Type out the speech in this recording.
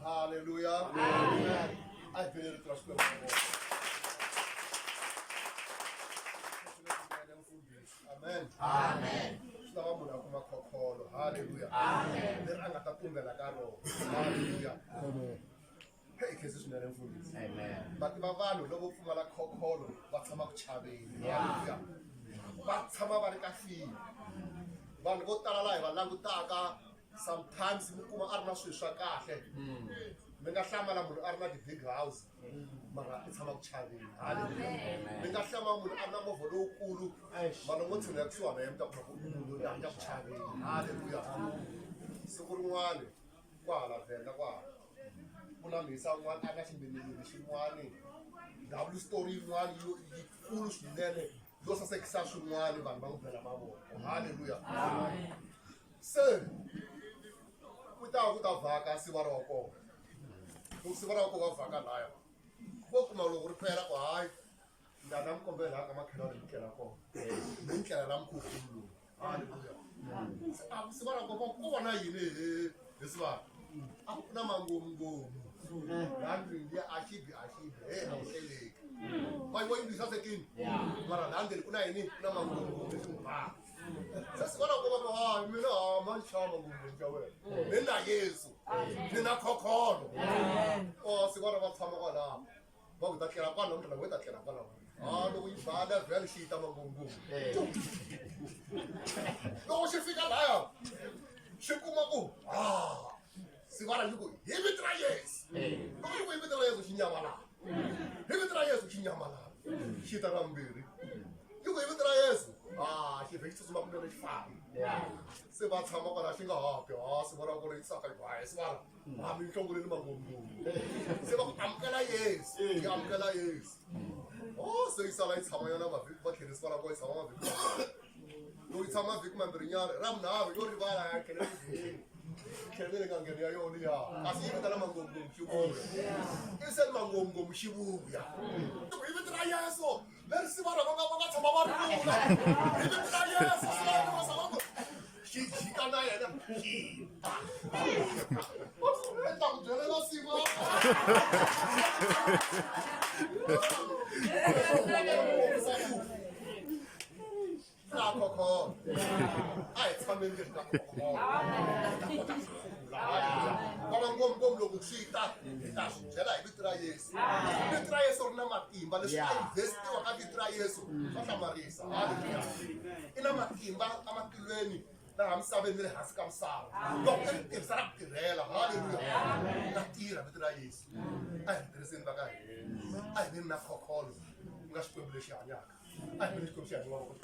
Hallelujah. Amen. I feel it trust God. Amen. Amen. Hallelujah. Amen. Hallelujah. Amen. Hey, kesi sinele mfundisi. Amen. Bathi babantu lobo ufumana khokholo bathama kuchabeni. Hallelujah. Bathama bari kahlile. Vanhu vo tala laha hi va langutaka sometimes mi kuma a ri na swilo swa kahle. Mi nga hlamala munhu a ri na ti-big house mara i tshama ku chaveni. Hallelujah. Mi nga hlamala munhu a ri na movha lowukulu mara mo tshunela kusuhana na yena mi ta kuma ku munhu loyi a ya ku chaveni. Hallelujah. Siku rin'wana kwahala Venda kwahala ku na mhisa un'wana a nga ximbileleli xin'wana W story yin'wana yikulu swinene yo sasekisa swin'wana vanhu va n'wi bela mavoko. Hallelujah. Se ku ta vhaka siva ra wa kona loko siva ra wa kona wa vhaka laya vo kuma loko ri phela ku hayi ndana mi kombela haka makhelwani mi tlela kona mi ni tlela la mukhukhulu lowu. Hallelujah. Siva ra kona ku vona yini hi sivana a ku na mangomgomo landrini ya axibi a wu hleleki va yini sasekini mara landrini ku na yini ku na mangomgomo leswi mubaka se sivona ku va hayi mina manchava mangomgomo xa wena ni na Yesu ni na khokholo sivona va tshama kwalaho va ku ta tlela kwala namuntlha loko i ta tlela kwalaho loko yi bala vhele xi yita mangomgomo loko xi fika laya xi kuma ku sivana yi ku hi vito ra Yesu loko yi ku hi vito ra Yesu xi nyamalala hi vito ra Yesu xi nyamalala xi ta ra mbirhi yi ku hi vito ra Yesu xi vhe xi tsutsuma kunene xi famba se va tshama kwala xi nga hapi sivona ku ri tsaka ku hayi sivana mi nhlongoleni mangomgomo se va ku amukela Yesu yi amukela Yesu se yi sala yi tshama yona mavhiki va tlheli sivana ku yi tshama mavhiki loko yi tshama mavhiki mambirhinyana ra vunharhu yo rivala ya kheleni kheleni ka ngheni ya yona ya kasi yi vitana mangomgomo xi vuya i se mangomgomo xi vuya hi vito ra Yesu leri sivana va nga tshama va ri vula hi vito ra Yesu sivana xi jika na yena i ta ku byelela sivana na khokholo a hi tshameni leri ka khokholo vana ngomngom loko swi ta hi ta swi byela hi vito ra Yesu vito ra Yesu ri na matimba leswi a investiwa ka vito ra Yesu swa hlamarisa. Hallelujah. I na matimba ematilweni laha misaveni ni le hansi ka misava loko i ri tirhisa ra ku tirhela. Hallelujah. Na tirha vito ra Yesu a hi tirhiseni va ka hina a hi veni na khokholo ku nga xikwembu lexi hanyaka a hi veni xikwembu xi hanyiwaka